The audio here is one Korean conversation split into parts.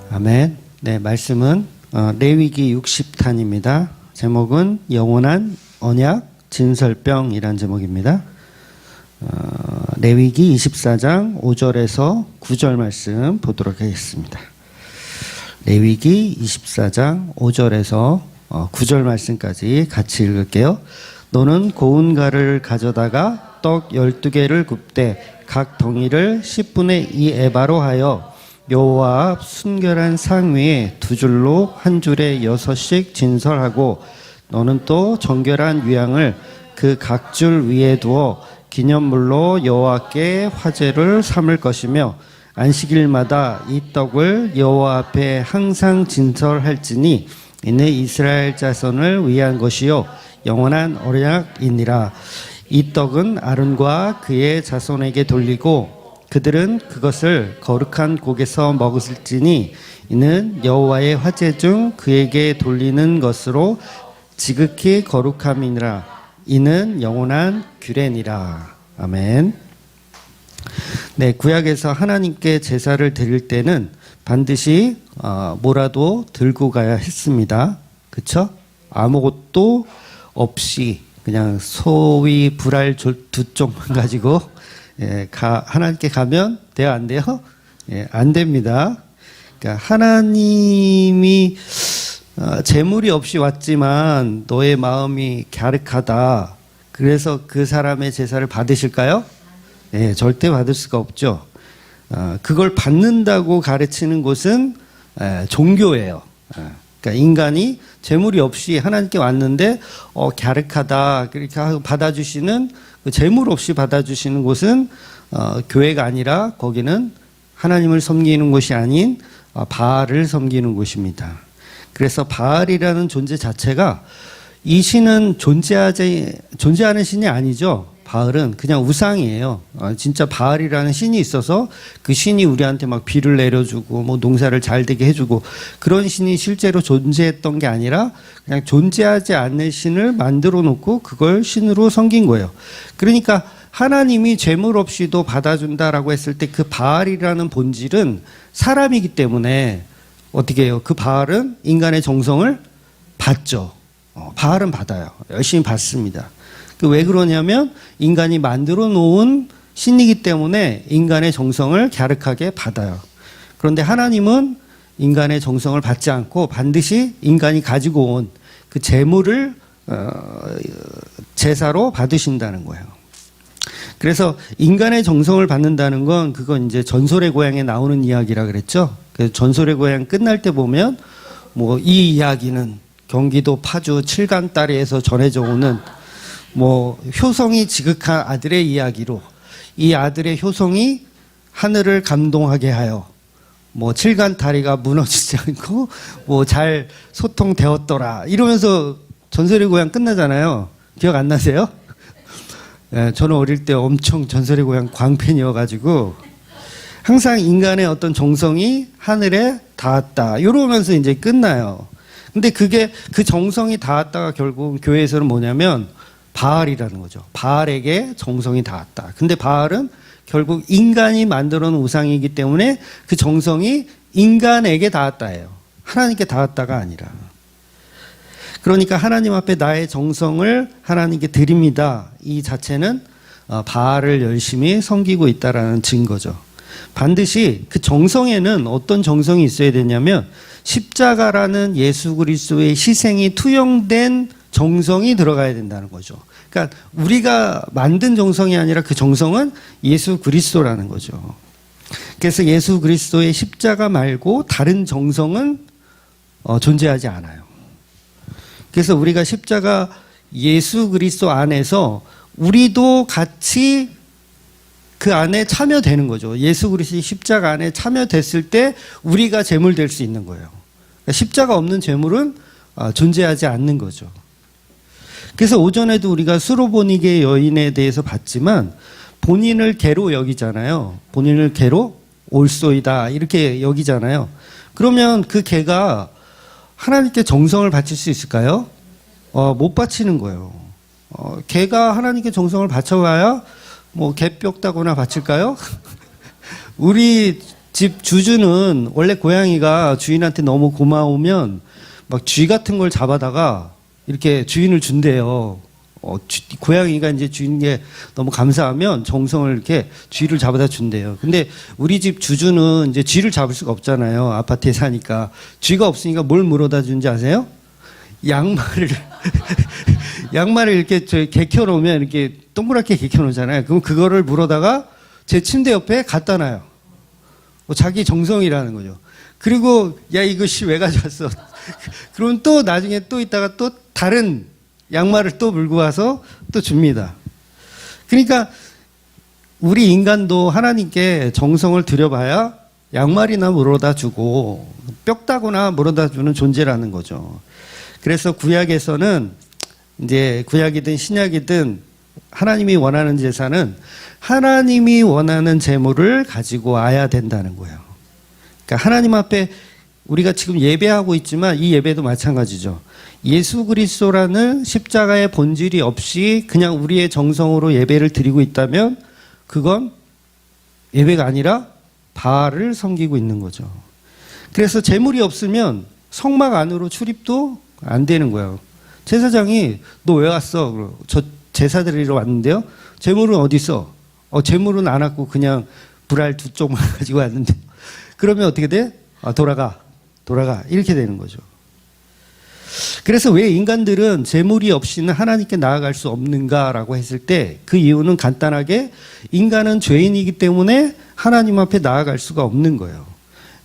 아멘. 네, 말씀은 레위기 60탄입니다. 제목은 영원한 언약 진설병이란 제목입니다. 레위기 24장 5절에서 9절 말씀 보도록 하겠습니다. 레위기 24장 5절에서 9절 말씀까지 같이 읽을게요. 너는 고운 가를 가져다가 떡 12개를 굽되 각 덩이를 10분의 2 에바로 하여 여호와 앞 순결한 상 위에 두 줄로 한 줄에 6씩 진설하고 너는 또 정결한 위향을 그 각 줄 위에 두어 기념물로 여호와께 화제를 삼을 것이며 안식일마다 이 떡을 여호와 앞에 항상 진설할지니 이는 이스라엘 자손을 위한 것이요 영원한 언약이니라. 이 떡은 아론과 그의 자손에게 돌리고 그들은 그것을 거룩한 곡에서 먹을지니 이는 여호와의 화제 중 그에게 돌리는 것으로 지극히 거룩함이니라. 이는 영원한 규례니라. 아멘. 네, 구약에서 하나님께 제사를 드릴 때는 반드시 뭐라도 들고 가야 했습니다. 그렇죠? 아무것도 없이 그냥 소위 불알 두 쪽만 가지고 하나님께 가면 돼요, 안 돼요? 안 됩니다. 그러니까 하나님이 재물이 없이 왔지만 너의 마음이 갸륵하다. 그래서 그 사람의 제사를 받으실까요? 절대 받을 수가 없죠. 그걸 받는다고 가르치는 곳은 종교예요. 그러니까 인간이 재물이 없이 하나님께 왔는데 갸륵하다 그렇게 하고 받아주시는 그 재물 없이 받아주시는 곳은 교회가 아니라 거기는 하나님을 섬기는 곳이 아닌 바알을 섬기는 곳입니다. 그래서 바알이라는 존재 자체가 이 신은 존재하는 신이 아니죠. 바알은 그냥 우상이에요. 진짜 바알이라는 신이 있어서 그 신이 우리한테 막 비를 내려주고 뭐 농사를 잘 되게 해주고 그런 신이 실제로 존재했던 게 아니라 그냥 존재하지 않는 신을 만들어 놓고 그걸 신으로 섬긴 거예요. 그러니까 하나님이 재물 없이도 받아준다라고 했을 때 그 바알이라는 본질은 사람이기 때문에 어떻게 해요? 그 바알은 인간의 정성을 받죠. 바알은 받아요. 열심히 받습니다. 왜 그러냐면 인간이 만들어 놓은 신이기 때문에 인간의 정성을 갸륵하게 받아요. 그런데 하나님은 인간의 정성을 받지 않고 반드시 인간이 가지고 온 그 재물을 제사로 받으신다는 거예요. 그래서 인간의 정성을 받는다는 건 그건 이제 전설의 고향에 나오는 이야기라 그랬죠. 그래서 전설의 고향 끝날 때 보면 뭐 이 이야기는 경기도 파주 칠간다리에서 전해져 오는 뭐 효성이 지극한 아들의 이야기로 이 아들의 효성이 하늘을 감동하게 하여 뭐 칠간 다리가 무너지지 않고 뭐 잘 소통되었더라 이러면서 전설의 고향 끝나잖아요. 기억 안 나세요? 저는 어릴 때 엄청 전설의 고향 광팬이어가지고 항상 인간의 어떤 정성이 하늘에 닿았다 이러면서 이제 끝나요. 근데 그게 그 정성이 닿았다가 결국 교회에서는 뭐냐면 바알이라는 거죠. 바알에게 정성이 닿았다. 근데 바알은 결국 인간이 만들어 놓은 우상이기 때문에 그 정성이 인간에게 닿았다예요. 하나님께 닿았다가 아니라. 그러니까 하나님 앞에 나의 정성을 하나님께 드립니다. 이 자체는 바알을 열심히 섬기고 있다라는 증거죠. 반드시 그 정성에는 어떤 정성이 있어야 되냐면 십자가라는 예수 그리스도의 희생이 투영된 정성이 들어가야 된다는 거죠. 그러니까 우리가 만든 정성이 아니라 그 정성은 예수 그리스도라는 거죠. 그래서 예수 그리스도의 십자가 말고 다른 정성은 존재하지 않아요. 그래서 우리가 십자가 예수 그리스도 안에서 우리도 같이 그 안에 참여되는 거죠. 예수 그리스도의 십자가 안에 참여됐을 때 우리가 제물 될 수 있는 거예요. 그러니까 십자가 없는 제물은 존재하지 않는 거죠. 그래서 오전에도 우리가 수로보니게 여인에 대해서 봤지만 본인을 개로 여기잖아요. 본인을 개로 올소이다 이렇게 여기잖아요. 그러면 그 개가 하나님께 정성을 바칠 수 있을까요? 못 바치는 거예요. 개가 하나님께 정성을 바쳐봐야 뭐 개뼈 따거나 바칠까요? 우리 집 주주는 원래 고양이가 주인한테 너무 고마우면 막 쥐 같은 걸 잡아다가 이렇게 주인을 준대요. 고양이가 이제 주인에게 너무 감사하면 정성을 이렇게 쥐를 잡아다 준대요. 근데 우리 집 주주는 이제 쥐를 잡을 수가 없잖아요. 아파트에 사니까. 쥐가 없으니까 뭘 물어다 준지 아세요? 양말을 양말을 이렇게 개켜 놓으면 이렇게 동그랗게 개켜 놓잖아요. 그럼 그거를 물어다가 제 침대 옆에 갖다 놔요. 자기 정성이라는 거죠. 그리고 야 이것이 왜 가져왔어? 그러면 또 나중에 또 있다가 또 다른 양말을 또 물고 와서 또 줍니다. 그러니까 우리 인간도 하나님께 정성을 들여봐야 양말이나 물어다 주고 뼈다구나 물어다 주는 존재라는 거죠. 그래서 구약에서는 이제 구약이든 신약이든 하나님이 원하는 제사는 하나님이 원하는 제물을 가지고 와야 된다는 거예요. 그러니까 하나님 앞에 우리가 지금 예배하고 있지만 이 예배도 마찬가지죠. 예수 그리스도라는 십자가의 본질이 없이 그냥 우리의 정성으로 예배를 드리고 있다면 그건 예배가 아니라 바알을 섬기고 있는 거죠. 그래서 제물이 없으면 성막 안으로 출입도 안 되는 거예요. 제사장이 너 왜 왔어? 저 제사 드리러 왔는데요. 제물은 어디 있어? 제물은 안 왔고 그냥 불알 두 쪽만 가지고 왔는데. 그러면 어떻게 돼? 돌아가 이렇게 되는 거죠. 그래서 왜 인간들은 제물이 없이는 하나님께 나아갈 수 없는가라고 했을 때 그 이유는 간단하게 인간은 죄인이기 때문에 하나님 앞에 나아갈 수가 없는 거예요.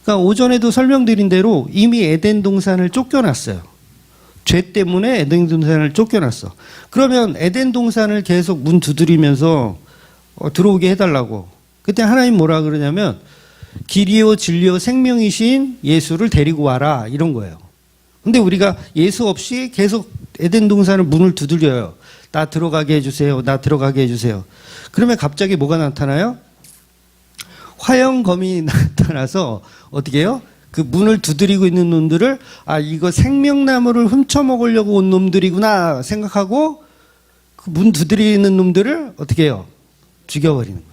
그러니까 오전에도 설명드린 대로 이미 에덴 동산을 쫓겨났어요. 죄 때문에 에덴 동산을 쫓겨났어. 그러면 에덴 동산을 계속 문 두드리면서 들어오게 해달라고. 그때 하나님 뭐라 그러냐면 길이요 진리요 생명이신 예수를 데리고 와라 이런 거예요. 근데 우리가 예수 없이 계속 에덴 동산을 문을 두드려요. 나 들어가게 해주세요. 나 들어가게 해주세요. 그러면 갑자기 뭐가 나타나요? 화형검이 나타나서 어떻게 해요? 그 문을 두드리고 있는 놈들을 이거 생명나무를 훔쳐먹으려고 온 놈들이구나 생각하고 그 문 두드리는 놈들을 어떻게 해요? 죽여버리는 거예요.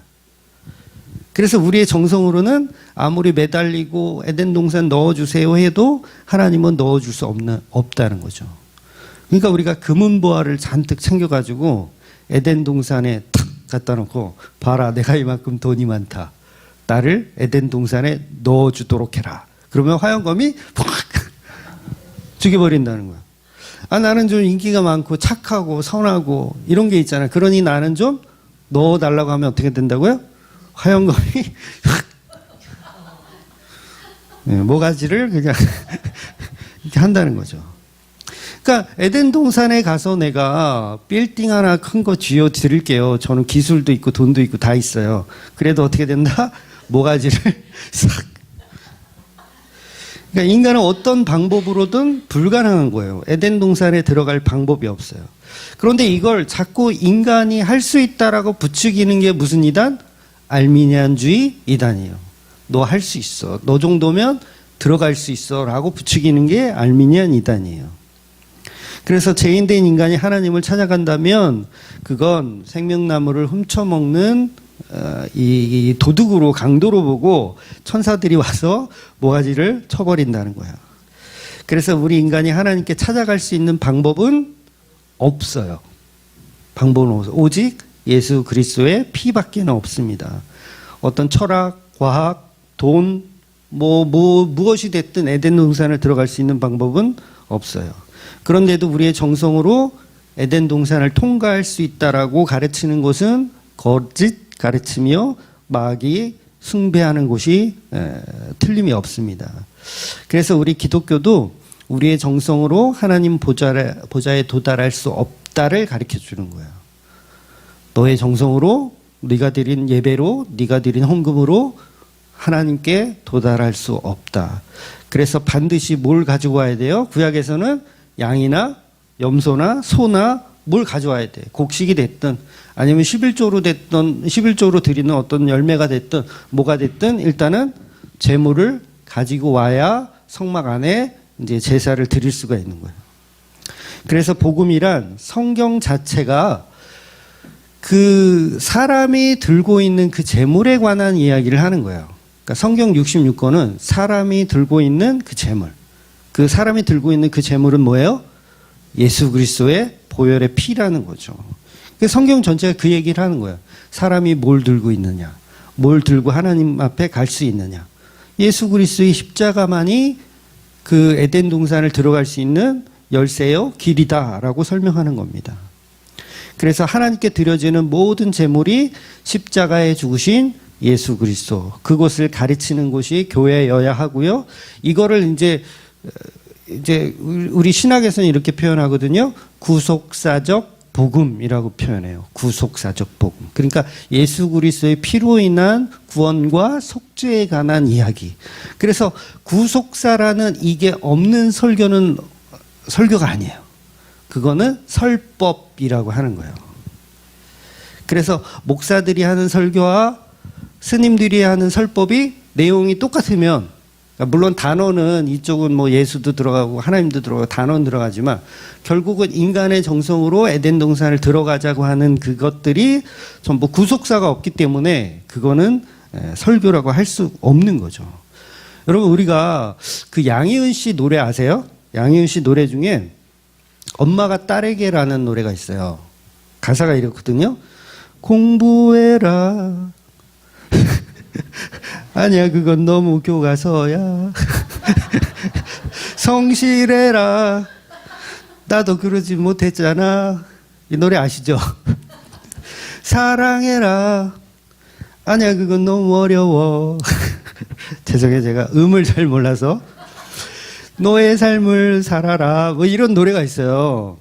그래서 우리의 정성으로는 아무리 매달리고 에덴 동산 넣어주세요 해도 하나님은 넣어줄 수 없다는 거죠. 그러니까 우리가 금은보화를 잔뜩 챙겨가지고 에덴 동산에 탁 갖다 놓고 봐라 내가 이만큼 돈이 많다. 나를 에덴 동산에 넣어주도록 해라. 그러면 화형검이 팍 죽여버린다는 거야. 나는 좀 인기가 많고 착하고 선하고 이런 게 있잖아요. 그러니 나는 좀 넣어달라고 하면 어떻게 된다고요? 화형검이 모가지를 그냥 이렇게 한다는 거죠. 그러니까 에덴 동산에 가서 내가 빌딩 하나 큰 거 쥐어 드릴게요. 저는 기술도 있고 돈도 있고 다 있어요. 그래도 어떻게 된다? 모가지를 싹. 그러니까 인간은 어떤 방법으로든 불가능한 거예요. 에덴 동산에 들어갈 방법이 없어요. 그런데 이걸 자꾸 인간이 할 수 있다라고 부추기는 게 무슨 이단? 알미니안주의 이단이에요. 너 할 수 있어. 너 정도면 들어갈 수 있어. 라고 부추기는 게 알미니안 이단이에요. 그래서 죄인된 인간이 하나님을 찾아간다면 그건 생명나무를 훔쳐먹는 이 도둑으로 강도로 보고 천사들이 와서 모가지를 쳐버린다는 거예요. 그래서 우리 인간이 하나님께 찾아갈 수 있는 방법은 없어요. 방법은 없어요. 오직 예수 그리스도의 피밖에는 없습니다. 어떤 철학, 과학, 돈, 무엇이 됐든 에덴 동산을 들어갈 수 있는 방법은 없어요. 그런데도 우리의 정성으로 에덴 동산을 통과할 수 있다라고 가르치는 것은 거짓 가르치며 마귀 숭배하는 곳이 틀림이 없습니다. 그래서 우리 기독교도 우리의 정성으로 하나님 보좌에 도달할 수 없다를 가르쳐 주는 거예요. 너의 정성으로 네가 드린 예배로 네가 드린 헌금으로 하나님께 도달할 수 없다. 그래서 반드시 뭘 가지고 와야 돼요? 구약에서는 양이나 염소나 소나 뭘 가져와야 돼. 곡식이 됐든 아니면 11조로 드리는 어떤 열매가 됐든 뭐가 됐든 일단은 제물을 가지고 와야 성막 안에 이제 제사를 드릴 수가 있는 거예요. 그래서 복음이란 성경 자체가 그 사람이 들고 있는 그 제물에 관한 이야기를 하는 거예요. 그러니까 성경 66권은 사람이 들고 있는 그 재물. 그 사람이 들고 있는 그 재물은 뭐예요? 예수 그리스도의 보혈의 피라는 거죠. 성경 전체가 그 얘기를 하는 거예요. 사람이 뭘 들고 있느냐, 뭘 들고 하나님 앞에 갈 수 있느냐. 예수 그리스도의 십자가만이 그 에덴 동산을 들어갈 수 있는 열쇠요, 길이다라고 설명하는 겁니다. 그래서 하나님께 드려지는 모든 제물이 십자가에 죽으신 예수 그리스도, 그곳을 가르치는 곳이 교회여야 하고요. 이거를 이제 우리 신학에서는 이렇게 표현하거든요. 구속사적 복음이라고 표현해요. 구속사적 복음. 그러니까 예수 그리스도의 피로 인한 구원과 속죄에 관한 이야기. 그래서 구속사라는 이게 없는 설교는 설교가 아니에요. 그거는 설법이라고 하는 거예요. 그래서 목사들이 하는 설교와 스님들이 하는 설법이 내용이 똑같으면, 물론 단어는 이쪽은 뭐 예수도 들어가고 하나님도 들어가고 단어는 들어가지만 결국은 인간의 정성으로 에덴 동산을 들어가자고 하는 그것들이 전부 구속사가 없기 때문에 그거는 설교라고 할 수 없는 거죠. 여러분, 우리가 그 양희은 씨 노래 아세요? 양희은 씨 노래 중에 엄마가 딸에게라는 노래가 있어요. 가사가 이렇거든요. 공부해라. 아니야, 그건 너무 교과서야. 성실해라. 나도 그러지 못했잖아. 이 노래 아시죠? 사랑해라. 아니야, 그건 너무 어려워. 죄송해요, 제가 음을 잘 몰라서. 너의 삶을 살아라. 뭐 이런 노래가 있어요.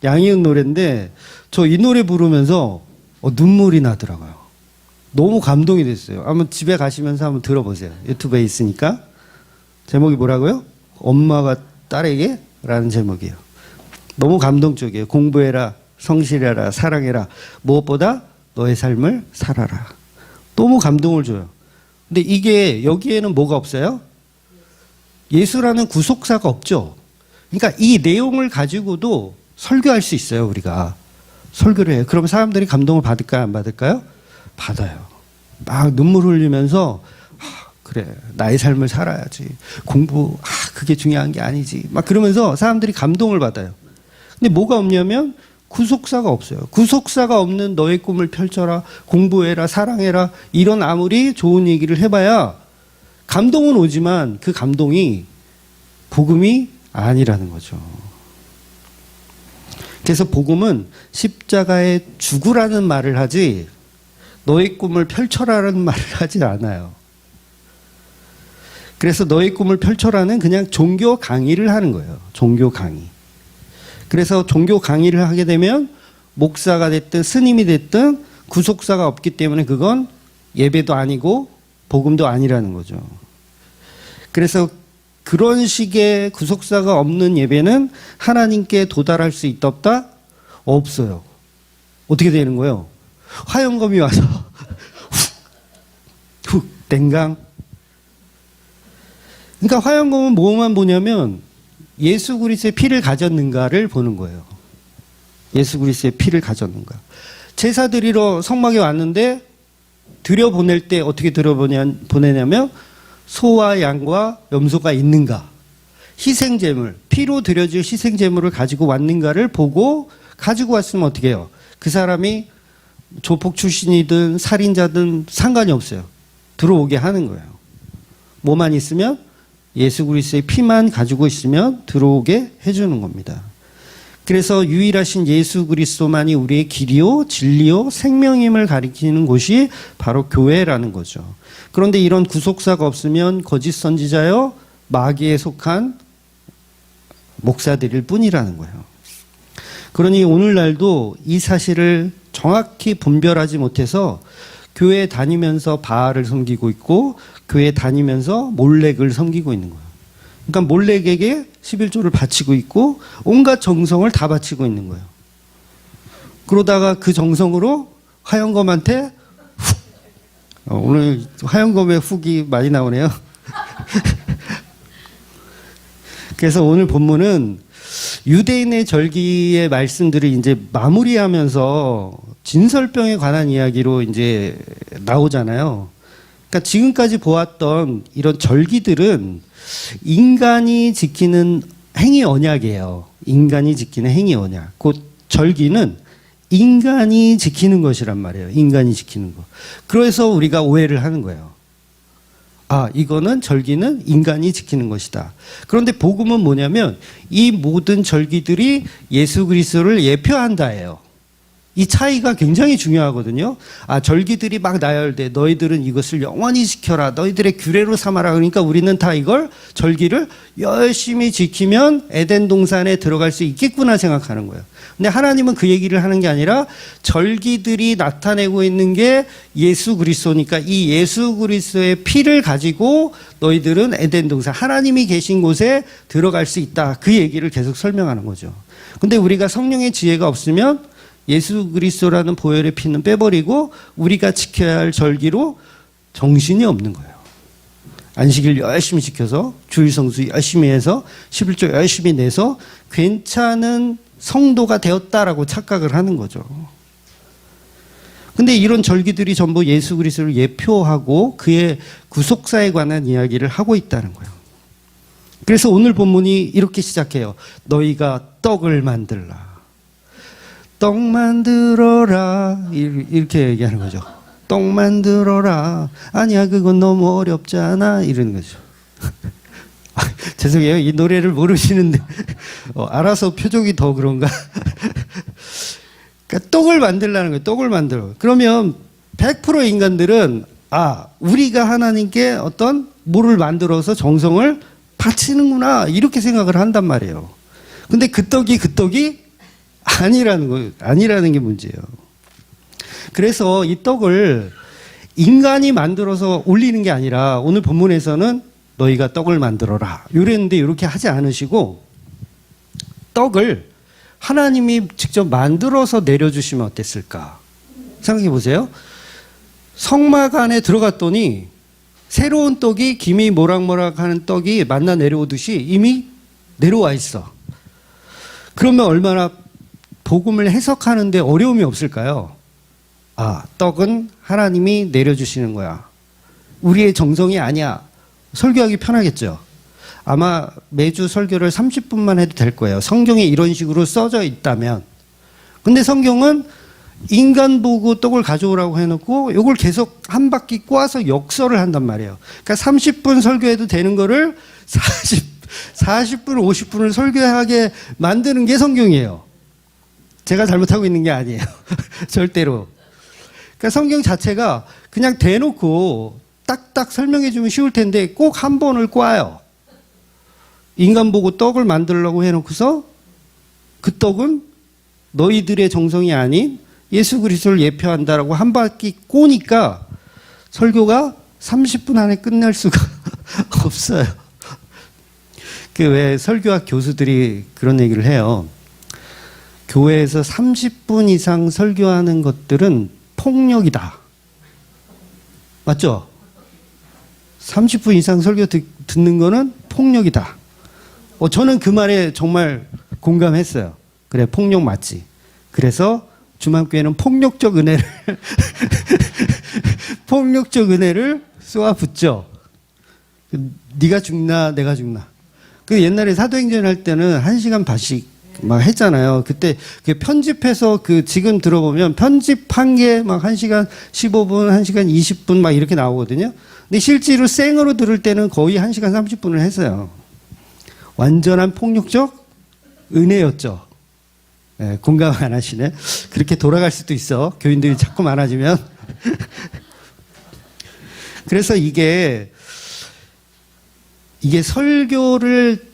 양희은 노래인데 저 이 노래 부르면서 눈물이 나더라고요. 너무 감동이 됐어요. 한번 집에 가시면서 한번 들어보세요. 유튜브에 있으니까. 제목이 뭐라고요? 엄마가 딸에게? 라는 제목이에요. 너무 감동적이에요. 공부해라, 성실해라, 사랑해라. 무엇보다 너의 삶을 살아라. 너무 감동을 줘요. 근데 이게 여기에는 뭐가 없어요? 예수라는 구속사가 없죠. 그러니까 이 내용을 가지고도 설교할 수 있어요, 우리가. 설교를 해요. 그럼 사람들이 감동을 받을까요, 안 받을까요? 받아요. 막 눈물 흘리면서 그래, 나의 삶을 살아야지. 공부, 그게 중요한 게 아니지. 막 그러면서 사람들이 감동을 받아요. 근데 뭐가 없냐면 구속사가 없어요. 구속사가 없는 너의 꿈을 펼쳐라, 공부해라, 사랑해라, 이런 아무리 좋은 얘기를 해봐야 감동은 오지만 그 감동이 복음이 아니라는 거죠. 그래서 복음은 십자가에 죽으라는 말을 하지 너의 꿈을 펼쳐라는 말을 하지 않아요. 그래서 너의 꿈을 펼쳐라는 그냥 종교 강의를 하는 거예요. 종교 강의. 그래서 종교 강의를 하게 되면 목사가 됐든 스님이 됐든 구속사가 없기 때문에 그건 예배도 아니고 복음도 아니라는 거죠. 그래서 그런 식의 구속사가 없는 예배는 하나님께 도달할 수 있다 없다? 없어요. 어떻게 되는 거예요? 화영검이 와서 훅 땡강. 그러니까 화영검은 뭐만 보냐면 예수 그리스도의 피를 가졌는가를 보는 거예요. 예수 그리스도의 피를 가졌는가. 제사 드리러 성막에 왔는데 들여보낼 때 어떻게 들여보내냐면 소와 양과 염소가 있는가, 희생제물, 피로 드려질 희생제물을 가지고 왔는가를 보고 가지고 왔으면 어떻게 해요? 그 사람이 조폭 출신이든 살인자든 상관이 없어요. 들어오게 하는 거예요. 뭐만 있으면? 예수 그리스도의 피만 가지고 있으면 들어오게 해주는 겁니다. 그래서 유일하신 예수 그리스도만이 우리의 길이요, 진리요, 생명임을 가리키는 곳이 바로 교회라는 거죠. 그런데 이런 구속사가 없으면 거짓 선지자요, 마귀에 속한 목사들일 뿐이라는 거예요. 그러니 오늘날도 이 사실을 정확히 분별하지 못해서 교회 다니면서 바알을 섬기고 있고 교회 다니면서 몰렉을 섬기고 있는 거예요. 그러니까 몰렉에게 11조를 바치고 있고 온갖 정성을 다 바치고 있는 거예요. 그러다가 그 정성으로 화영검한테 오늘 화영검의 훅이 많이 나오네요. 그래서 오늘 본문은 유대인의 절기의 말씀들을 이제 마무리하면서 진설병에 관한 이야기로 이제 나오잖아요. 그러니까 지금까지 보았던 이런 절기들은 인간이 지키는 행위 언약이에요. 인간이 지키는 행위 언약. 곧 절기는 인간이 지키는 것이란 말이에요. 인간이 지키는 것. 그래서 우리가 오해를 하는 거예요. 아, 이거는 절기는 인간이 지키는 것이다. 그런데 복음은 뭐냐면 이 모든 절기들이 예수 그리스도를 예표한다예요. 이 차이가 굉장히 중요하거든요. 아, 절기들이 막 나열돼. 너희들은 이것을 영원히 지켜라. 너희들의 규례로 삼아라. 그러니까 우리는 다 이걸 절기를 열심히 지키면 에덴 동산에 들어갈 수 있겠구나 생각하는 거예요. 근데 하나님은 그 얘기를 하는 게 아니라 절기들이 나타내고 있는 게 예수 그리스도니까 이 예수 그리스도의 피를 가지고 너희들은 에덴 동산, 하나님이 계신 곳에 들어갈 수 있다. 그 얘기를 계속 설명하는 거죠. 근데 우리가 성령의 지혜가 없으면 예수 그리스도라는 보혈의 피는 빼버리고 우리가 지켜야 할 절기로 정신이 없는 거예요. 안식일 열심히 지켜서 주일 성수 열심히 해서 11조 열심히 내서 괜찮은 성도가 되었다라고 착각을 하는 거죠. 근데 이런 절기들이 전부 예수 그리스도를 예표하고 그의 구속사에 관한 이야기를 하고 있다는 거예요. 그래서 오늘 본문이 이렇게 시작해요. 너희가 떡을 만들라. 떡 만들어라. 이렇게 얘기하는 거죠. 떡 만들어라. 아니야, 그건 너무 어렵잖아. 이러는 거죠. 죄송해요. 이 노래를 모르시는데 알아서 표정이 더 그런가? 그러니까 떡을 만들라는 거예요. 떡을 만들어. 그러면 100% 인간들은 아, 우리가 하나님께 어떤 뭐를 만들어서 정성을 바치는구나 이렇게 생각을 한단 말이에요. 근데 그 떡이 아니라는 게 문제예요. 그래서 이 떡을 인간이 만들어서 올리는 게 아니라 오늘 본문에서는 너희가 떡을 만들어라. 이랬는데 이렇게 하지 않으시고 떡을 하나님이 직접 만들어서 내려주시면 어땠을까? 생각해 보세요. 성막 안에 들어갔더니 새로운 떡이 김이 모락모락하는 떡이 만나 내려오듯이 이미 내려와 있어. 그러면 얼마나 복음을 해석하는데 어려움이 없을까요? 아, 떡은 하나님이 내려주시는 거야. 우리의 정성이 아니야. 설교하기 편하겠죠. 아마 매주 설교를 30분만 해도 될 거예요. 성경에 이런 식으로 써져 있다면. 근데 성경은 인간 보고 떡을 가져오라고 해놓고 이걸 계속 한 바퀴 꼬아서 역설을 한단 말이에요. 그러니까 30분 설교해도 되는 거를 40분, 50분을 설교하게 만드는 게 성경이에요. 제가 잘못하고 있는 게 아니에요. 절대로. 그러니까 성경 자체가 그냥 대놓고 딱딱 설명해 주면 쉬울 텐데 꼭 한 번을 꽈요. 인간 보고 떡을 만들려고 해놓고서 그 떡은 너희들의 정성이 아닌 예수 그리스도를 예표한다라고 한 바퀴 꼬니까 설교가 30분 안에 끝날 수가 없어요. 그 왜 설교학 교수들이 그런 얘기를 해요. 교회에서 30분 이상 설교하는 것들은 폭력이다. 맞죠? 30분 이상 설교 듣는 거는 폭력이다. 저는 그 말에 정말 공감했어요. 그래, 폭력 맞지. 그래서 주만교회는 폭력적 은혜를 쏘아붙죠. 네가 죽나 내가 죽나. 그 옛날에 사도행전 할 때는 1시간 반씩 막 했잖아요. 그때 그 편집해서 지금 들어보면 편집한 게 막 1시간 15분, 1시간 20분 막 이렇게 나오거든요. 근데 실제로 생으로 들을 때는 거의 1시간 30분을 했어요. 완전한 폭력적 은혜였죠. 네, 공감 안 하시네. 그렇게 돌아갈 수도 있어. 교인들이 자꾸 많아지면. 그래서 이게 설교를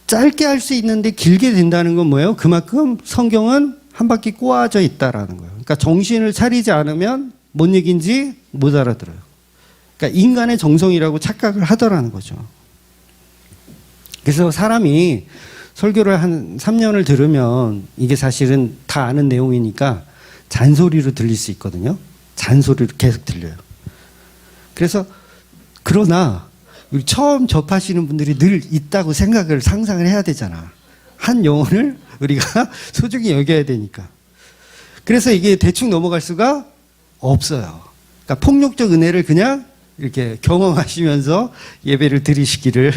짧게 할 수 있는데 길게 된다는 건 뭐예요? 그만큼 성경은 한 바퀴 꼬아져 있다라는 거예요. 그러니까 정신을 차리지 않으면 뭔 얘기인지 못 알아들어요. 그러니까 인간의 정성이라고 착각을 하더라는 거죠. 그래서 사람이 설교를 한 3년을 들으면 이게 사실은 다 아는 내용이니까 잔소리로 들릴 수 있거든요. 잔소리로 계속 들려요. 그래서 그러나 처음 접하시는 분들이 늘 있다고 상상을 해야 되잖아. 한 영혼을 우리가 소중히 여겨야 되니까. 그래서 이게 대충 넘어갈 수가 없어요. 그러니까 폭력적 은혜를 그냥 이렇게 경험하시면서 예배를 드리시기를.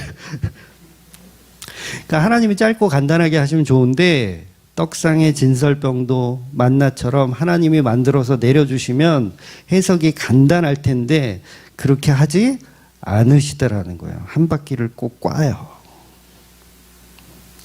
그러니까 하나님이 짧고 간단하게 하시면 좋은데 떡상의 진설병도 만나처럼 하나님이 만들어서 내려주시면 해석이 간단할 텐데 그렇게 하지 않으시더라는 거예요. 한 바퀴를 꼭 꽈요.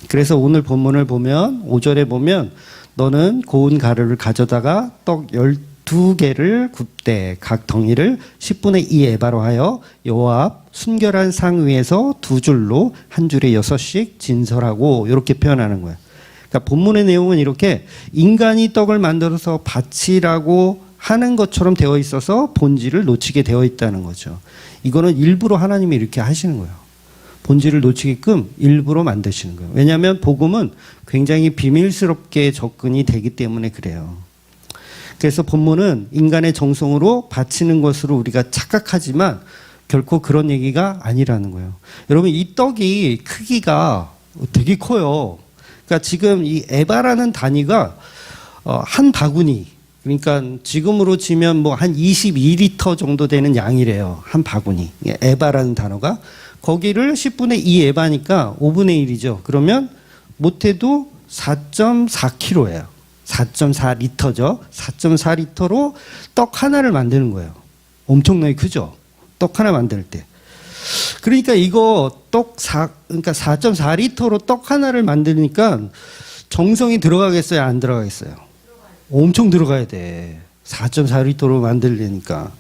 그래서 오늘 본문을 보면 5절에 보면 너는 고운 가루를 가져다가 떡 12개를 굽되 각 덩이를 10분의 2 에바로 하여 여호와 앞 순결한 상 위에서 두 줄로 한 줄에 6씩 진설하고 이렇게 표현하는 거예요. 그러니까 본문의 내용은 이렇게 인간이 떡을 만들어서 바치라고 하는 것처럼 되어 있어서 본질을 놓치게 되어 있다는 거죠. 이거는 일부러 하나님이 이렇게 하시는 거예요. 본질을 놓치게끔 일부러 만드시는 거예요. 왜냐하면 복음은 굉장히 비밀스럽게 접근이 되기 때문에 그래요. 그래서 본문은 인간의 정성으로 바치는 것으로 우리가 착각하지만 결코 그런 얘기가 아니라는 거예요. 여러분 이 떡이 크기가 되게 커요. 그러니까 지금 이 에바라는 단위가 한 바구니, 그러니까 지금으로 치면 뭐 한 22리터 정도 되는 양이래요. 한 바구니. 에바라는 단어가 거기를 10분의 2 에바니까 5분의 1이죠. 그러면 못해도 4.4kg예요. 4.4리터죠. 4.4리터로 떡 하나를 만드는 거예요. 엄청나게 크죠. 떡 하나 만들 때. 그러니까 이거 그러니까 4.4리터로 떡 하나를 만드니까 정성이 들어가겠어요? 안 들어가겠어요? 엄청 들어가야 돼. 4.4리터로 만들려니까.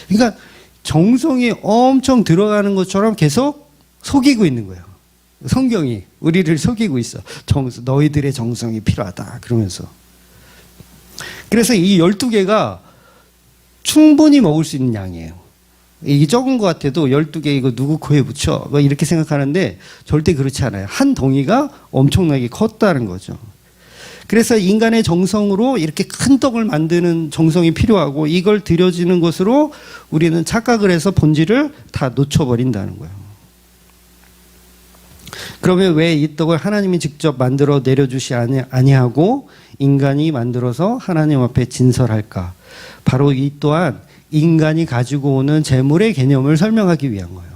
그러니까 정성이 엄청 들어가는 것처럼 계속 속이고 있는 거예요. 성경이 우리를 속이고 있어. 너희들의 정성이 필요하다. 그러면서. 그래서 이 12개가 충분히 먹을 수 있는 양이에요. 이게 적은 것 같아도 12개 이거 누구 코에 붙여? 뭐 이렇게 생각하는데 절대 그렇지 않아요. 한 덩이가 엄청나게 컸다는 거죠. 그래서 인간의 정성으로 이렇게 큰 떡을 만드는 정성이 필요하고 이걸 들여지는 것으로 우리는 착각을 해서 본질을 다 놓쳐버린다는 거예요. 그러면 왜 이 떡을 하나님이 직접 만들어 내려주시 아니하고 인간이 만들어서 하나님 앞에 진설할까? 바로 이 또한 인간이 가지고 오는 재물의 개념을 설명하기 위한 거예요.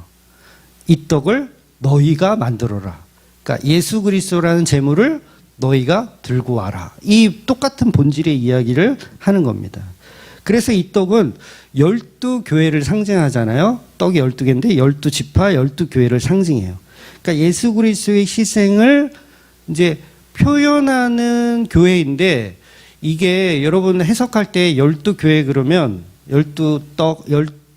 이 떡을 너희가 만들어라. 그러니까 예수 그리스도라는 재물을 너희가 들고 와라. 이 똑같은 본질의 이야기를 하는 겁니다. 그래서 이 떡은 12교회를 상징하잖아요. 떡이 12개인데 12지파 12교회를 상징해요. 그러니까 예수 그리스도의 희생을 이제 표현하는 교회인데 이게 여러분 해석할 때 12교회 그러면 12떡,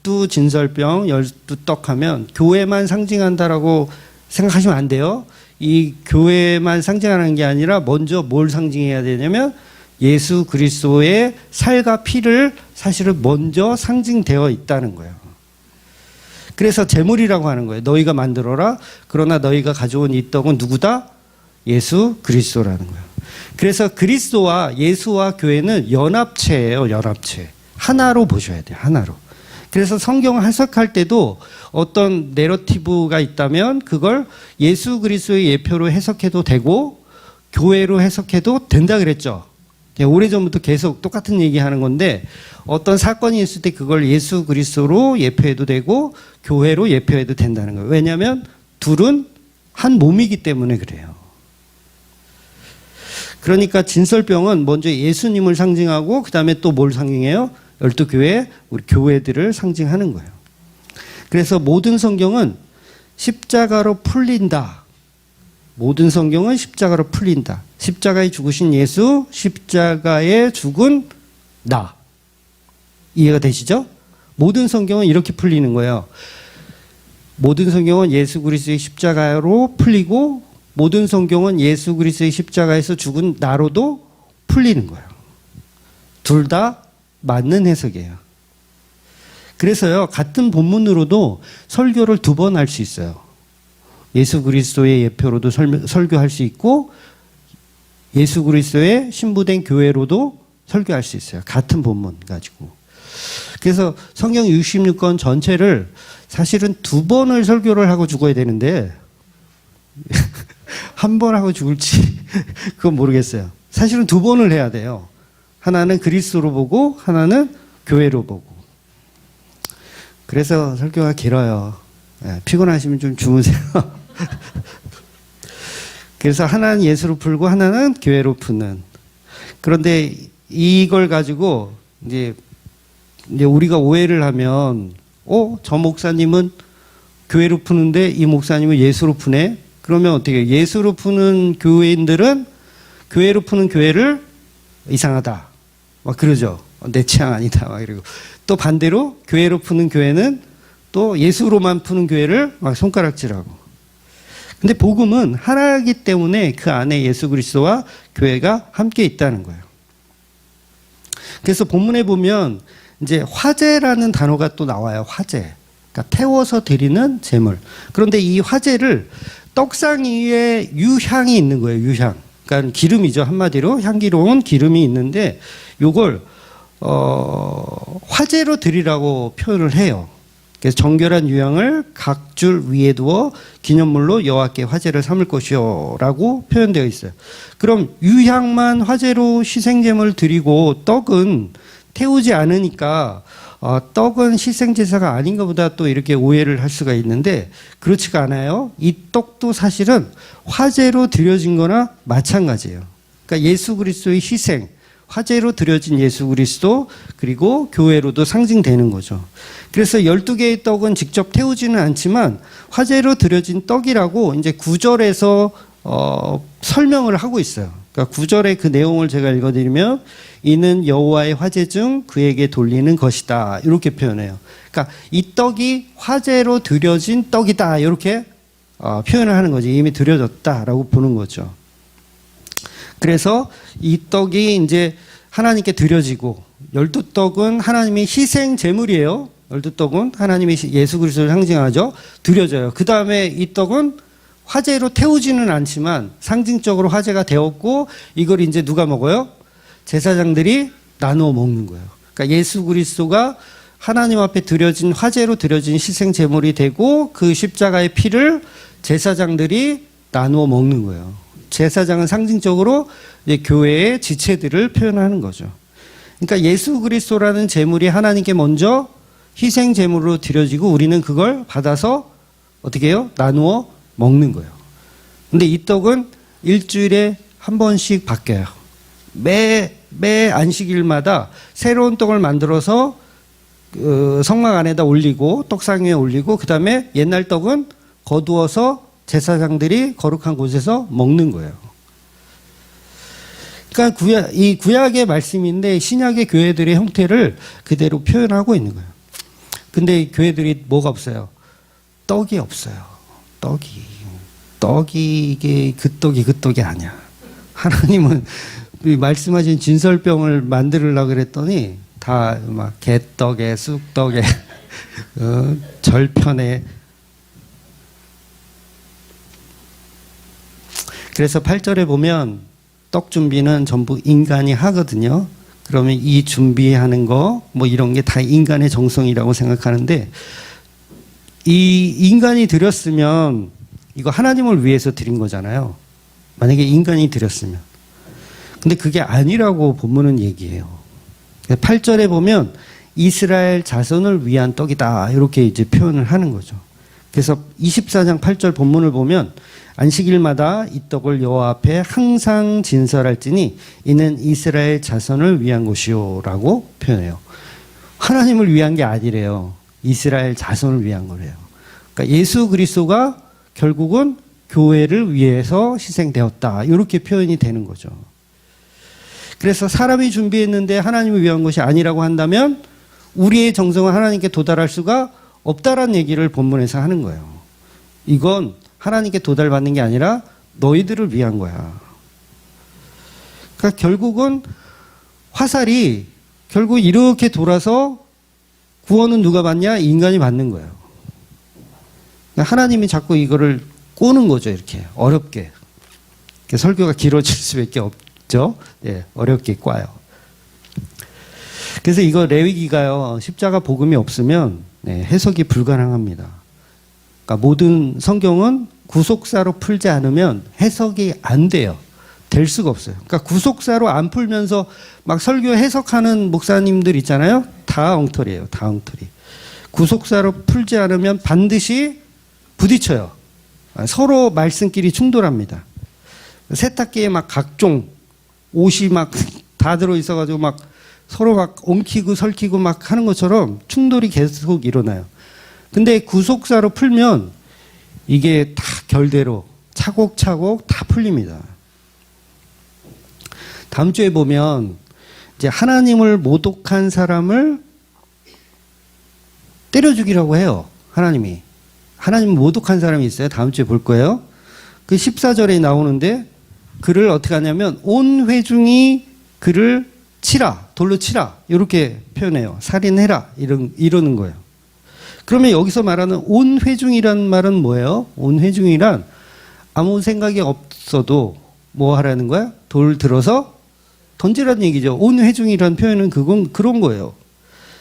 12진설병, 12떡 하면 교회만 상징한다라고 생각하시면 안 돼요. 이 교회만 상징하는 게 아니라 먼저 뭘 상징해야 되냐면 예수 그리스도의 살과 피를 사실은 먼저 상징되어 있다는 거예요. 그래서 제물이라고 하는 거예요. 너희가 만들어라. 그러나 너희가 가져온 이 떡은 누구다? 예수 그리스도라는 거예요. 그래서 그리스도와 예수와 교회는 연합체예요. 연합체. 하나로 보셔야 돼요. 하나로. 그래서 성경을 해석할 때도 어떤 내러티브가 있다면 그걸 예수 그리스도의 예표로 해석해도 되고 교회로 해석해도 된다 그랬죠. 오래전부터 계속 똑같은 얘기하는 건데 어떤 사건이 있을 때 그걸 예수 그리스도로 예표해도 되고 교회로 예표해도 된다는 거예요. 왜냐하면 둘은 한 몸이기 때문에 그래요. 그러니까 진설병은 먼저 예수님을 상징하고 그 다음에 또 뭘 상징해요? 12교회, 우리 교회들을 상징하는 거예요. 그래서 모든 성경은 십자가로 풀린다. 모든 성경은 십자가로 풀린다. 십자가에 죽으신 예수, 십자가에 죽은 나. 이해가 되시죠? 모든 성경은 이렇게 풀리는 거예요. 모든 성경은 예수 그리스도의 십자가로 풀리고 모든 성경은 예수 그리스도의 십자가에서 죽은 나로도 풀리는 거예요. 둘 다 맞는 해석이에요. 그래서요, 같은 본문으로도 설교를 2번 할 수 있어요. 예수 그리스도의 예표로도 설교할 수 있고 예수 그리스도의 신부된 교회로도 설교할 수 있어요. 같은 본문 가지고. 그래서 성경 66권 전체를 사실은 2번을 설교를 하고 죽어야 되는데 한 번 하고 죽을지 그건 모르겠어요. 사실은 2번을 해야 돼요. 하나는 그리스도로 보고 하나는 교회로 보고. 그래서 설교가 길어요. 예, 피곤하시면 좀 주무세요. 그래서 하나는 예수로 풀고 하나는 교회로 푸는. 그런데 이걸 가지고 이제 우리가 오해를 하면, 저 목사님은 교회로 푸는데 이 목사님은 예수로 푸네? 그러면 어떻게 해요? 예수로 푸는 교회인들은 교회로 푸는 교회를 이상하다. 막 그러죠. 내 취향 아니다. 막 이러고. 또 반대로 교회로 푸는 교회는 또 예수로만 푸는 교회를 막 손가락질하고. 근데 복음은 하나이기 때문에 그 안에 예수 그리스도와 교회가 함께 있다는 거예요. 그래서 본문에 보면 이제 화제라는 단어가 또 나와요. 화제. 그러니까 태워서 드리는 제물. 그런데 이 화제를 떡상 위에 유향이 있는 거예요. 유향. 그러니까 기름이죠. 한마디로 향기로운 기름이 있는데 요걸 화제로 드리라고 표현을 해요. 그래서 정결한 유향을 각 줄 위에 두어 기념물로 여호와께 화제를 삼을 것이요라고 표현되어 있어요. 그럼 유향만 화제로 희생제물을 드리고 떡은 태우지 않으니까 떡은 희생제사가 아닌가 보다 또 이렇게 오해를 할 수가 있는데 그렇지가 않아요. 이 떡도 사실은 화제로 드려진 거나 마찬가지예요. 그러니까 예수 그리스도의 희생, 화제로 드려진 예수 그리스도 그리고 교회로도 상징되는 거죠. 그래서 12개의 떡은 직접 태우지는 않지만 화제로 드려진 떡이라고 이제 9절에서 설명을 하고 있어요. 그러니까 9절의 그 내용을 제가 읽어드리면 이는 여호와의 화제 중 그에게 돌리는 것이다. 이렇게 표현해요. 그러니까 이 떡이 화제로 드려진 떡이다. 이렇게 표현을 하는 거지. 이미 드려졌다라고 보는 거죠. 그래서 이 떡이 이제 하나님께 드려지고 12떡은 하나님의 희생 제물이에요. 12떡은 하나님의 예수 그리스도를 상징하죠. 드려져요. 그 다음에 이 떡은 화제로 태우지는 않지만 상징적으로 화제가 되었고 이걸 이제 누가 먹어요? 제사장들이 나누어 먹는 거예요. 그러니까 예수 그리스도가 하나님 앞에 드려진 화제로 드려진 희생 제물이 되고 그 십자가의 피를 제사장들이 나누어 먹는 거예요. 제사장은 상징적으로 이제 교회의 지체들을 표현하는 거죠. 그러니까 예수 그리스도라는 제물이 하나님께 먼저 희생 제물로 드려지고 우리는 그걸 받아서 어떻게 해요? 나누어 먹는 거예요. 근데 이 떡은 일주일에 한 번씩 바뀌어요. 매 안식일마다 새로운 떡을 만들어서 성막 안에다 올리고 떡상 위에 올리고 그 다음에 옛날 떡은 거두어서 제사장들이 거룩한 곳에서 먹는 거예요. 그러니까 이 구약의 말씀인데 신약의 교회들의 형태를 그대로 표현하고 있는 거예요. 근데 교회들이 뭐가 없어요? 떡이 없어요. 떡이 이게 그 떡이 아니야. 하나님은 말씀하신 진설병을 만들려고 그랬더니 다 막 개떡에 쑥떡에 절편에. 그래서 8절에 보면 떡 준비는 전부 인간이 하거든요. 그러면 이 준비하는 거 뭐 이런 게 다 인간의 정성이라고 생각하는데 이 인간이 드렸으면 이거 하나님을 위해서 드린 거잖아요. 만약에 인간이 드렸으면. 근데 그게 아니라고 본문은 얘기해요. 8절에 보면 이스라엘 자손을 위한 떡이다. 이렇게 이제 표현을 하는 거죠. 그래서 24장 8절 본문을 보면 안식일마다 이 떡을 여호와 앞에 항상 진설할지니 이는 이스라엘 자손을 위한 것이요라고 표현해요. 하나님을 위한 게 아니래요. 이스라엘 자손을 위한 거래요. 그러니까 예수 그리스도가 결국은 교회를 위해서 희생되었다. 이렇게 표현이 되는 거죠. 그래서 사람이 준비했는데 하나님을 위한 것이 아니라고 한다면 우리의 정성은 하나님께 도달할 수가 없다라는 얘기를 본문에서 하는 거예요. 이건 하나님께 도달받는 게 아니라 너희들을 위한 거야. 그러니까 결국은 화살이 결국 이렇게 돌아서 구원은 누가 받냐? 인간이 받는 거예요. 그러니까 하나님이 자꾸 이거를 꼬는 거죠. 이렇게 어렵게. 설교가 길어질 수밖에 없죠. 예, 어렵게 꽈요. 그래서 이거 레위기가요. 십자가 복음이 없으면 해석이 불가능합니다. 그러니까 모든 성경은 구속사로 풀지 않으면 해석이 안 돼요. 될 수가 없어요. 그러니까 구속사로 안 풀면서 막 설교 해석하는 목사님들 있잖아요. 다 엉터리예요. 다 엉터리. 구속사로 풀지 않으면 반드시 부딪혀요. 서로 말씀끼리 충돌합니다. 세탁기에 막 각종 옷이 막 다 들어있어가지고 막 서로 막 엉키고 설키고 막 하는 것처럼 충돌이 계속 일어나요. 근데 구속사로 풀면 이게 다 결대로 차곡차곡 다 풀립니다. 다음 주에 보면 이제 하나님을 모독한 사람을 때려 죽이라고 해요. 하나님을 모독한 사람이 있어요. 다음 주에 볼 거예요. 그 14절에 나오는데 그를 어떻게 하냐면 온 회중이 그를 치라, 돌로 치라 이렇게 표현해요. 살인해라 이러는 거예요. 그러면 여기서 말하는 온 회중이란 말은 뭐예요? 온 회중이란 아무 생각이 없어도 뭐 하라는 거야? 돌 들어서 던지라는 얘기죠. 온 회중이란 표현은 그런 거예요.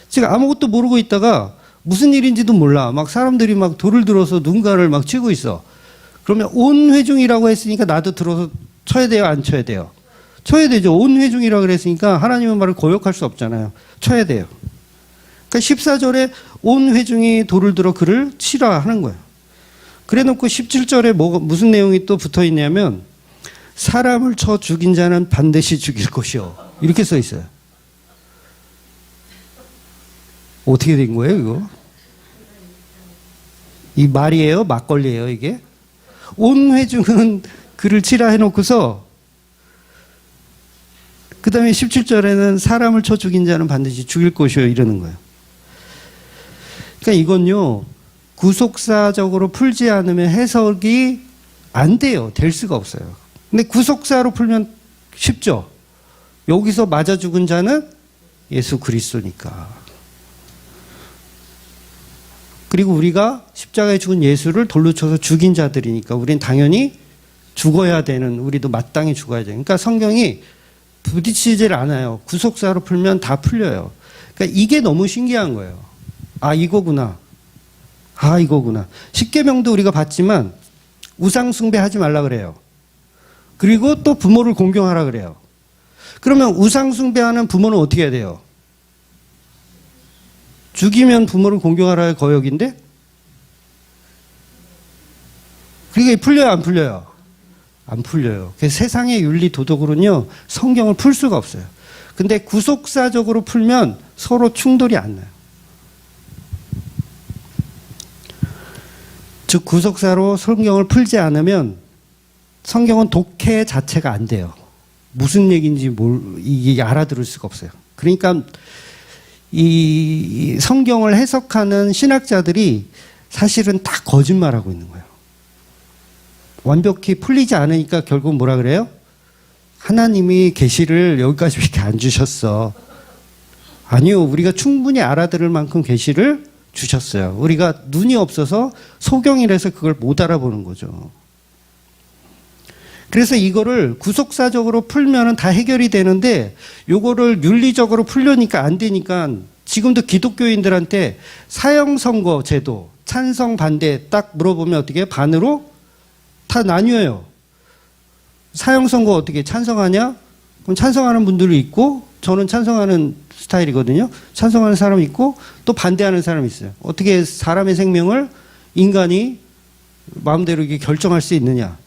즉 아무것도 모르고 있다가 무슨 일인지도 몰라. 막 사람들이 막 돌을 들어서 누군가를 막 치고 있어. 그러면 온 회중이라고 했으니까 나도 들어서 쳐야 돼요? 안 쳐야 돼요? 쳐야 되죠. 온 회중이라고 그랬으니까 하나님의 말을 거역할 수 없잖아요. 쳐야 돼요. 그러니까 14절에 온 회중이 돌을 들어 그를 치라 하는 거예요. 그래 놓고 17절에 무슨 내용이 또 붙어 있냐면 사람을 쳐 죽인 자는 반드시 죽일 것이요. 이렇게 써 있어요. 어떻게 된 거예요, 이거? 이 말이에요? 막걸리예요, 이게? 온 회중은 그를 치라 해놓고서 그 다음에 17절에는 사람을 쳐 죽인 자는 반드시 죽일 것이요 이러는 거예요. 그러니까 이건요 구속사적으로 풀지 않으면 해석이 안 돼요. 될 수가 없어요. 근데 구속사로 풀면 쉽죠. 여기서 맞아 죽은 자는 예수 그리스도니까. 그리고 우리가 십자가에 죽은 예수를 돌로 쳐서 죽인 자들이니까 우린 당연히 죽어야 되는, 우리도 마땅히 죽어야 돼요. 그러니까 성경이 부딪히질 않아요. 구속사로 풀면 다 풀려요. 그러니까 이게 너무 신기한 거예요. 아, 이거구나. 아, 이거구나. 십계명도 우리가 봤지만 우상 숭배하지 말라 그래요. 그리고 또 부모를 공경하라 그래요. 그러면 우상 숭배하는 부모는 어떻게 해야 돼요? 죽이면 부모를 공경하라의 거역인데? 그게 풀려요, 안 풀려요? 안 풀려요. 그래서 세상의 윤리 도덕으로는요, 성경을 풀 수가 없어요. 근데 구속사적으로 풀면 서로 충돌이 안 나요. 즉, 구속사로 성경을 풀지 않으면 성경은 독해 자체가 안 돼요. 무슨 얘기인지 이게 알아들을 수가 없어요. 그러니까 이 성경을 해석하는 신학자들이 사실은 다 거짓말하고 있는 거예요. 완벽히 풀리지 않으니까 결국 뭐라 그래요? 하나님이 계시를 여기까지밖에 안 주셨어. 아니요. 우리가 충분히 알아들을 만큼 계시를 주셨어요. 우리가 눈이 없어서 소경이라서 그걸 못 알아보는 거죠. 그래서 이거를 구속사적으로 풀면은 다 해결이 되는데 요거를 윤리적으로 풀려니까 안 되니까 지금도 기독교인들한테 사형선고 제도 찬성 반대 딱 물어보면 어떻게 반으로 다 나뉘어요. 사형선고 어떻게 찬성하냐? 그럼 찬성하는 분들이 있고 저는 찬성하는 스타일이거든요. 찬성하는 사람이 있고 또 반대하는 사람이 있어요. 어떻게 사람의 생명을 인간이 마음대로 이렇게 결정할 수 있느냐?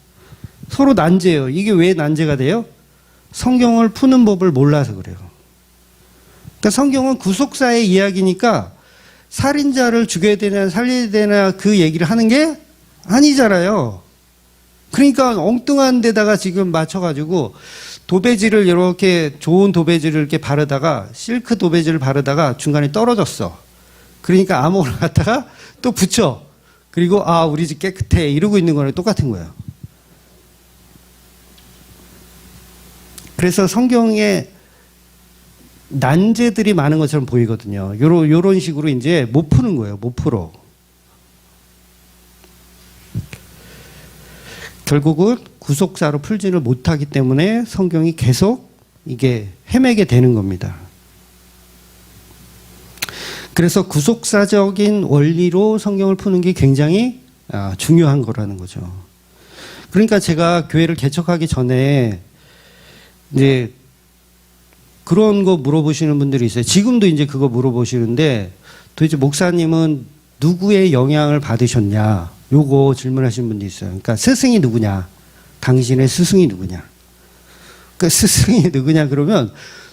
서로 난제예요. 이게 왜 난제가 돼요? 성경을 푸는 법을 몰라서 그래요. 그러니까 성경은 구속사의 이야기니까 살인자를 죽여야 되나 살려야 되나 그 얘기를 하는 게 아니잖아요. 그러니까 엉뚱한 데다가 지금 맞춰가지고 도배지를 이렇게 좋은 도배지를 이렇게 바르다가 실크 도배지를 바르다가 중간에 떨어졌어. 그러니까 아무거나 갖다가 또 붙여. 그리고 아, 우리 집 깨끗해. 이러고 있는 거랑 똑같은 거예요. 그래서 성경에 난제들이 많은 것처럼 보이거든요. 요런 식으로 이제 못 푸는 거예요. 못 풀어. 결국은 구속사로 풀지를 못하기 때문에 성경이 계속 이게 헤매게 되는 겁니다. 그래서 구속사적인 원리로 성경을 푸는 게 굉장히 중요한 거라는 거죠. 그러니까 제가 교회를 개척하기 전에 이제 그런 거 물어보시는 분들이 있어요. 지금도 이제 그거 물어보시는데 도대체 목사님은 누구의 영향을 받으셨냐? 요거 질문하시는 분도 있어요. 그러니까 스승이 누구냐? 당신의 스승이 누구냐? 그 스승이 누구냐 그러면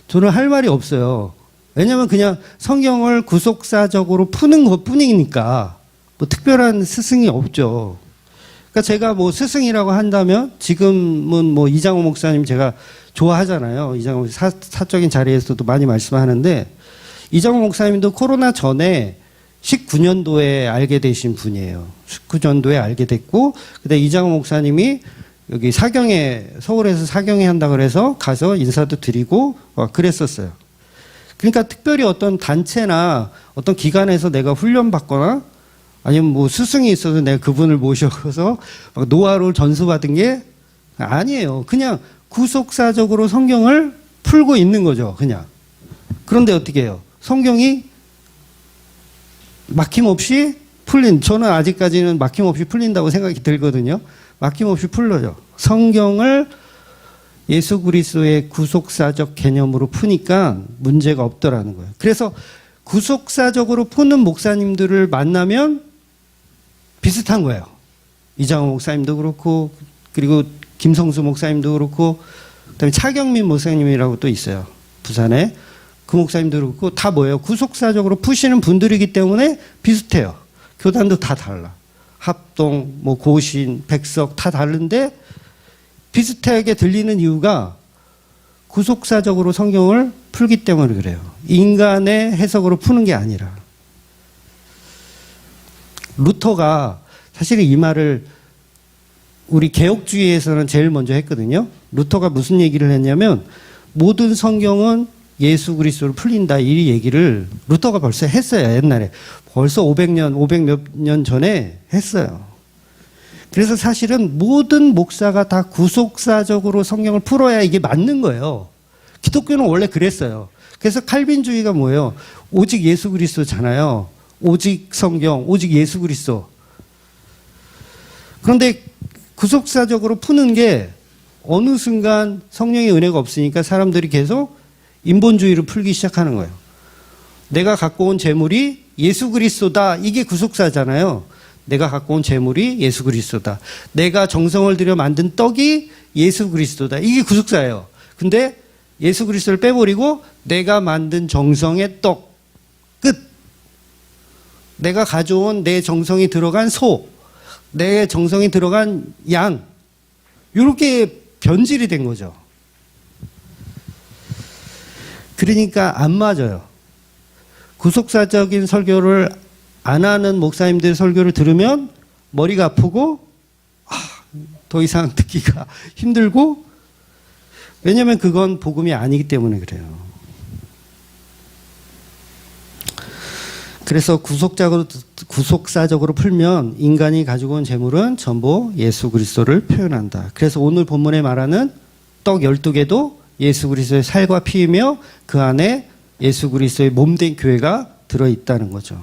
저는 할 말이 없어요. 왜냐면 그냥 성경을 구속사적으로 푸는 것 뿐이니까 뭐 특별한 스승이 없죠. 그러니까 제가 뭐 스승이라고 한다면 지금은 뭐 이장호 목사님 제가 좋아하잖아요. 이장호 사적인 자리에서도 많이 말씀하는데 이장호 목사님도 코로나 전에 19년도에 알게 되신 분이에요. 19년도에 알게 됐고 그다음에 이장호 목사님이 여기 사경에 서울에서 사경에 한다 그래서 가서 인사도 드리고 그랬었어요. 그러니까 특별히 어떤 단체나 어떤 기관에서 내가 훈련받거나 아니면 뭐 스승이 있어서 내가 그분을 모셔서 노하우를 전수받은 게 아니에요. 그냥 구속사적으로 성경을 풀고 있는 거죠. 그냥. 그런데 어떻게 해요? 성경이 막힘없이 저는 아직까지는 막힘없이 풀린다고 생각이 들거든요. 막힘없이 풀려요. 성경을 예수 그리스도의 구속사적 개념으로 푸니까 문제가 없더라는 거예요. 그래서 구속사적으로 푸는 목사님들을 만나면 비슷한 거예요. 이장호 목사님도 그렇고 그리고 김성수 목사님도 그렇고 그다음에 차경민 목사님이라고 또 있어요. 부산에. 그 목사님도 그렇고 다 뭐예요? 구속사적으로 푸시는 분들이기 때문에 비슷해요. 교단도 다 달라. 합동, 뭐 고신, 백석 다 다른데 비슷하게 들리는 이유가 구속사적으로 성경을 풀기 때문에 그래요. 인간의 해석으로 푸는 게 아니라. 루터가 사실 이 말을 우리 개혁주의에서는 제일 먼저 했거든요. 루터가 무슨 얘기를 했냐면 모든 성경은 예수 그리스도로 풀린다 이 얘기를 루터가 벌써 했어요. 옛날에. 벌써 500몇 년 전에 했어요. 그래서 사실은 모든 목사가 다 구속사적으로 성경을 풀어야 이게 맞는 거예요. 기독교는 원래 그랬어요. 그래서 칼빈주의가 뭐예요? 오직 예수 그리스도잖아요. 오직 성경, 오직 예수 그리스도. 그런데 구속사적으로 푸는 게 어느 순간 성령의 은혜가 없으니까 사람들이 계속 인본주의를 풀기 시작하는 거예요. 내가 갖고 온 재물이 예수 그리스도다. 이게 구속사잖아요. 내가 갖고 온 재물이 예수 그리스도다. 내가 정성을 들여 만든 떡이 예수 그리스도다. 이게 구속사예요. 근데 예수 그리스도를 빼버리고 내가 만든 정성의 떡. 끝. 내가 가져온 내 정성이 들어간 소. 내 정성이 들어간 양. 이렇게 변질이 된 거죠. 그러니까 안 맞아요. 구속사적인 설교를 안 하는 목사님들 설교를 들으면 머리가 아프고 더 이상 듣기가 힘들고 왜냐하면 그건 복음이 아니기 때문에 그래요. 그래서 구속사적으로 풀면 인간이 가지고 온 재물은 전부 예수 그리스도를 표현한다. 그래서 오늘 본문에 말하는 떡 12개도 예수 그리스도의 살과 피이며 그 안에 예수 그리스도의 몸된 교회가 들어있다는 거죠.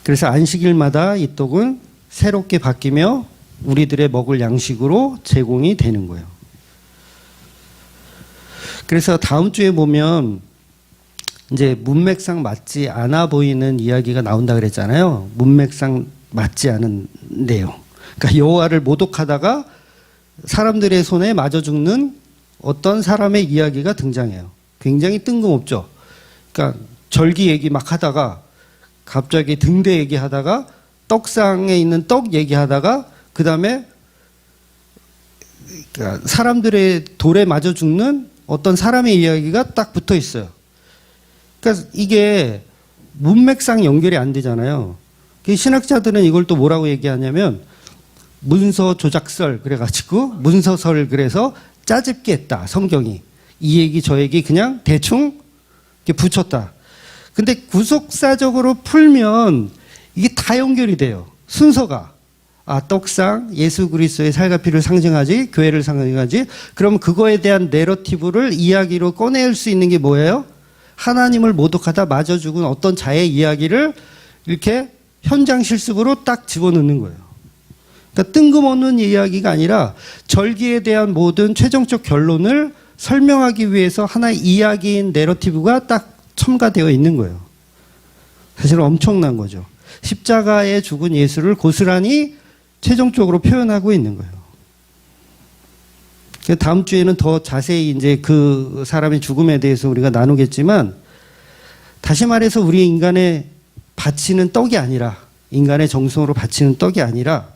그래서 안식일마다 이 떡은 새롭게 바뀌며 우리들의 먹을 양식으로 제공이 되는 거예요. 그래서 다음 주에 보면 이제 문맥상 맞지 않아 보이는 이야기가 나온다 그랬잖아요. 문맥상 맞지 않은 내용. 그러니까 여호와를 모독하다가 사람들의 손에 맞아 죽는 어떤 사람의 이야기가 등장해요. 굉장히 뜬금없죠. 그러니까 절기 얘기 막 하다가 갑자기 등대 얘기하다가 떡상에 있는 떡 얘기하다가 그 다음에 그러니까 사람들의 돌에 맞아 죽는 어떤 사람의 이야기가 딱 붙어 있어요. 그러니까 이게 문맥상 연결이 안 되잖아요. 신학자들은 이걸 또 뭐라고 얘기하냐면 문서 조작설 그래가지고 문서설 그래서 짜집기 했다. 성경이. 이 얘기 저 얘기 그냥 대충 이렇게 붙였다. 근데 구속사적으로 풀면 이게 다 연결이 돼요. 순서가. 떡상, 예수 그리스도의 살과 피를 상징하지, 교회를 상징하지. 그럼 그거에 대한 내러티브를 이야기로 꺼낼 수 있는 게 뭐예요? 하나님을 모독하다 맞아 죽은 어떤 자의 이야기를 이렇게 현장 실습으로 딱 집어넣는 거예요. 그러니까 뜬금없는 이야기가 아니라 절기에 대한 모든 최종적 결론을 설명하기 위해서 하나의 이야기인 내러티브가 딱 첨가되어 있는 거예요. 사실 엄청난 거죠. 십자가에 죽은 예수를 고스란히 최종적으로 표현하고 있는 거예요. 다음 주에는 더 자세히 이제 그 사람의 죽음에 대해서 우리가 나누겠지만, 다시 말해서 우리 인간의 바치는 떡이 아니라, 인간의 정성으로 바치는 떡이 아니라,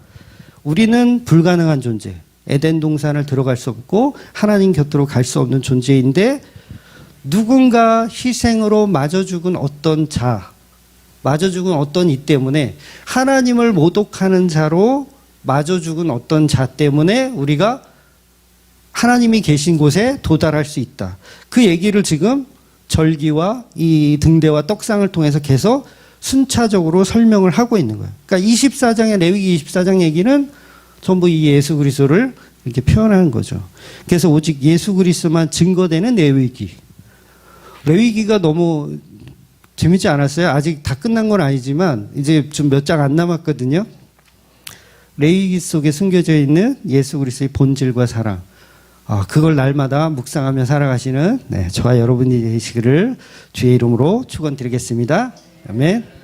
우리는 불가능한 존재, 에덴 동산을 들어갈 수 없고 하나님 곁으로 갈 수 없는 존재인데, 누군가 희생으로 맞아 죽은 어떤 자, 맞아 죽은 어떤 이 때문에, 하나님을 모독하는 자로 맞아 죽은 어떤 자 때문에 우리가 하나님이 계신 곳에 도달할 수 있다. 그 얘기를 지금 절기와 이 등대와 떡상을 통해서 계속 순차적으로 설명을 하고 있는 거예요. 그러니까 24장의 레위기 24장 얘기는 전부 이 예수 그리스도를 이렇게 표현하는 거죠. 그래서 오직 예수 그리스도만 증거되는 레위기. 레위기가 너무 재밌지 않았어요? 아직 다 끝난 건 아니지만 이제 좀 몇 장 안 남았거든요. 레위기 속에 숨겨져 있는 예수 그리스도의 본질과 사랑. 그걸 날마다 묵상하며 살아가시는 저와 여러분이 되시기를 주의 이름으로 축원드리겠습니다. 아멘.